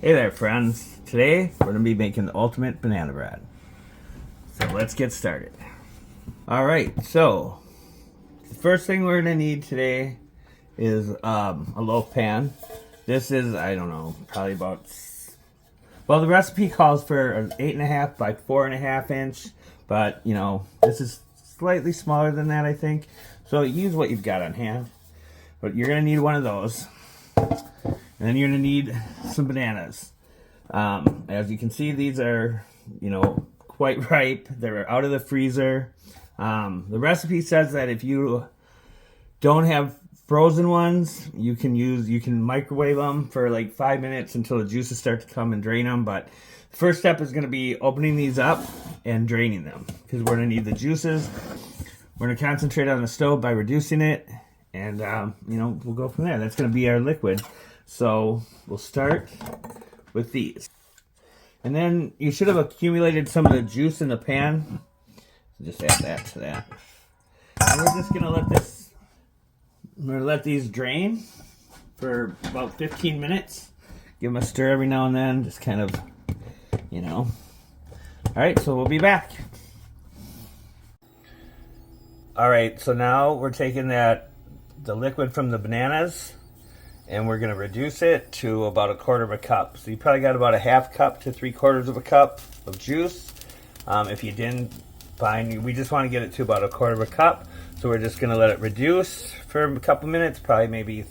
Hey there friends, today we're going to be making the ultimate banana bread. So let's get started. Alright, so the first thing we're going to need today is a loaf pan. This is, I don't know, probably about, well, the recipe calls for an 8.5 by 4.5 inch, but you know, this is slightly smaller than that, I think. So use what you've got on hand, but you're going to need one of those. And then you're going to need some bananas. As you can see, these are, you know, quite ripe. They're out of the freezer. The recipe says that if you don't have frozen ones, you can microwave them for like 5 minutes until the juices start to come and drain them. But the first step is going to be opening these up and draining them, because we're going to need the juices. We're going to concentrate on the stove by reducing it, and you know, we'll go from there. That's going to be our liquid. So we'll start with these. And then you should have accumulated some of the juice in the pan. So just add that to that. And we're just gonna let these drain for about 15 minutes. Give them a stir every now and then, just kind of, you know. Alright, so we'll be back. Alright, so now we're taking the liquid from the bananas, and we're going to reduce it to about 1/4 cup. So you probably got about 1/2 cup to 3/4 cup of juice. If you didn't find, we just want to get it to about 1/4 cup. So we're just going to let it reduce for a couple minutes, probably maybe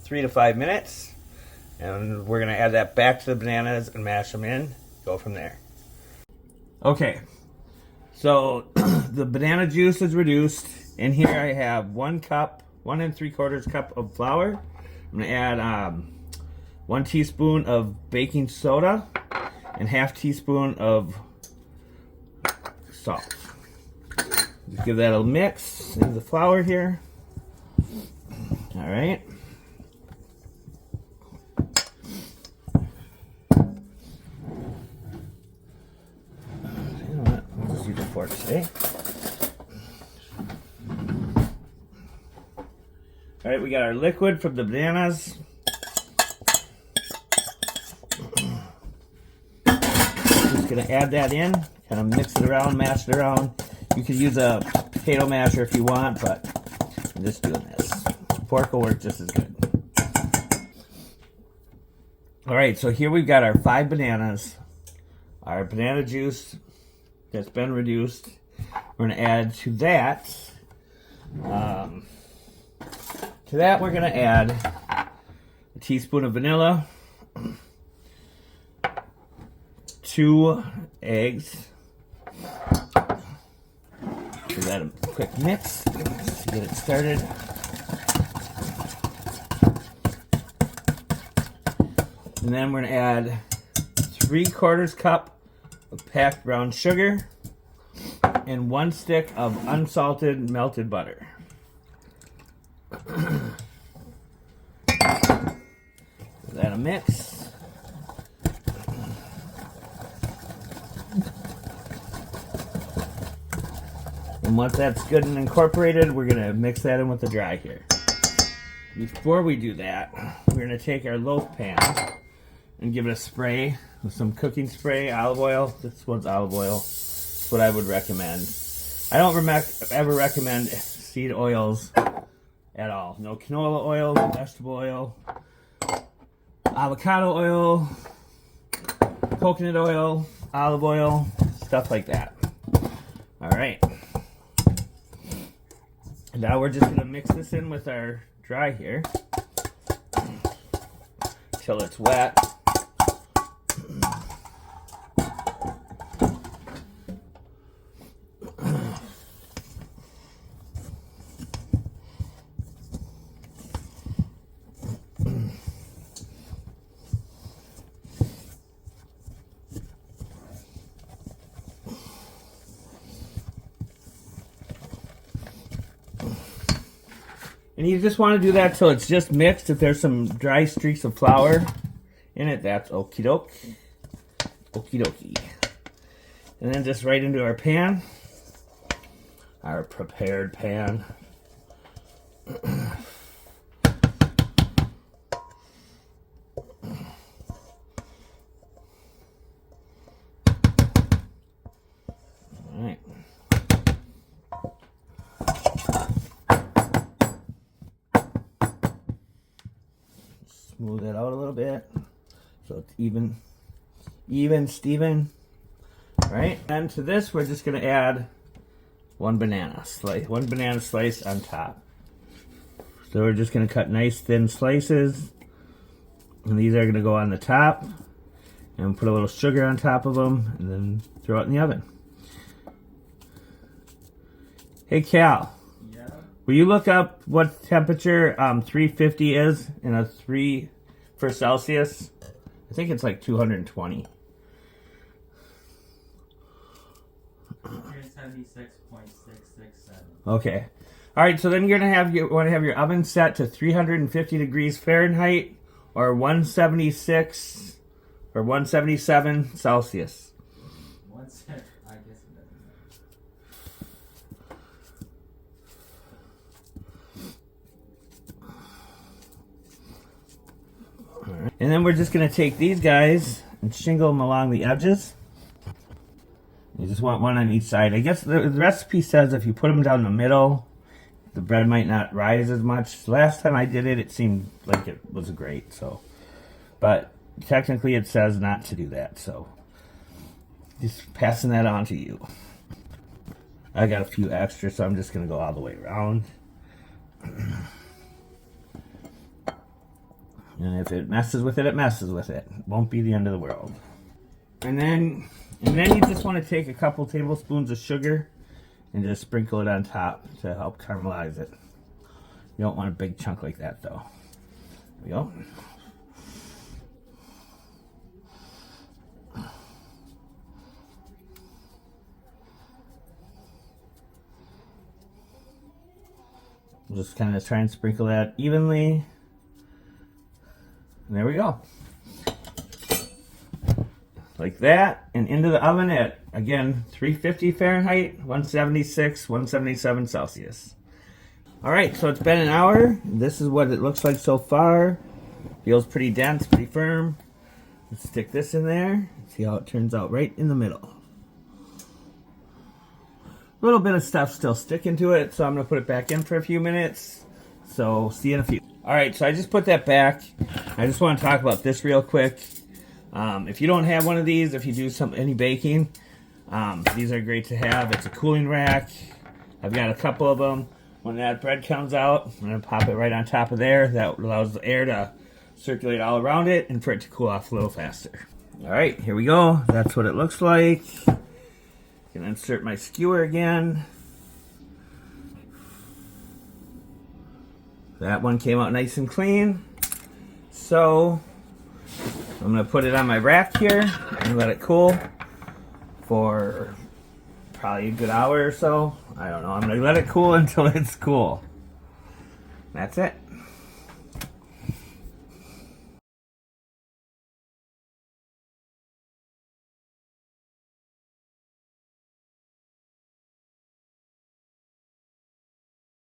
3 to 5 minutes. And we're going to add that back to the bananas and mash them in. Go from there. Okay, so the banana juice is reduced. In here I have 1 cup, 1 3/4 cup of flour. I'm going to add 1 teaspoon of baking soda and 1/2 teaspoon of salt. Just give that a mix into the flour here. All right. You know what? I'll just use a fork today. All right, we got our liquid from the bananas. Just gonna add that in, kind of mix it around, mash it around. You could use a potato masher if you want, but I'm just doing this. Fork will work just as good. All right, so here we've got our 5 bananas, our banana juice that's been reduced. We're gonna add to that. We're going to add a teaspoon of vanilla, 2 eggs. Give that a quick mix to get it started. And then we're going to add 3/4 cup of packed brown sugar and 1 stick of unsalted melted butter. Give that a mix. And once that's good and incorporated, we're going to mix that in with the dry here. Before we do that, we're going to take our loaf pan and give it a spray with some cooking spray, olive oil. This one's olive oil. That's what I would recommend. I don't ever recommend seed oils at all. No canola oil, vegetable oil, avocado oil, coconut oil, olive oil, stuff like that. All right. Now we're just going to mix this in with our dry here till it's wet. And you just want to do that till it's just mixed. If there's some dry streaks of flour in it, that's okie doke. Okie dokie. And then just right into our pan. Our prepared pan. smooth it out a little bit so it's even Steven. Right? And to this, we're just going to add one banana slice on top. So we're just going to cut nice thin slices, and these are going to go on the top, and put a little sugar on top of them, and then throw it in the oven. Hey Cal, yeah. Will you look up what temperature 350 is in a 3 for Celsius? I think it's like 220. 76.667. Okay. All right, so then you're gonna want to have your oven set to 350 degrees Fahrenheit or 176 or 177 Celsius. I guess it doesn't matter. All right. And then we're just gonna take these guys and shingle them along the edges. You just want one on each side. I guess the recipe says if you put them down the middle, the bread might not rise as much. Last time I did it, it seemed like it was great. So, but technically it says not to do that. So, just passing that on to you. I got a few extra, so I'm just going to go all the way around. And if it messes with it, it messes with it. It won't be the end of the world. And then you just want to take a couple tablespoons of sugar and just sprinkle it on top to help caramelize it. You don't want a big chunk like that though. There we go. Just kind of try and sprinkle that evenly. And there we go. Like that, and into the oven at, again, 350 Fahrenheit, 176, 177 Celsius. All right, so it's been an hour. This is what it looks like so far. Feels pretty dense, pretty firm. Let's stick this in there. See how it turns out right in the middle. A little bit of stuff still sticking to it, so I'm gonna put it back in for a few minutes. So see you in a few. All right, so I just put that back. I just want to talk about this real quick. If you don't have one of these, if you do any baking, these are great to have. It's a cooling rack. I've got a couple of them. When that bread comes out, I'm going to pop it right on top of there. That allows the air to circulate all around it and for it to cool off a little faster. All right, here we go. That's what it looks like. I'm going to insert my skewer again. That one came out nice and clean. So I'm going to put it on my rack here and let it cool for probably a good hour or so. I don't know. I'm going to let it cool until it's cool. That's it.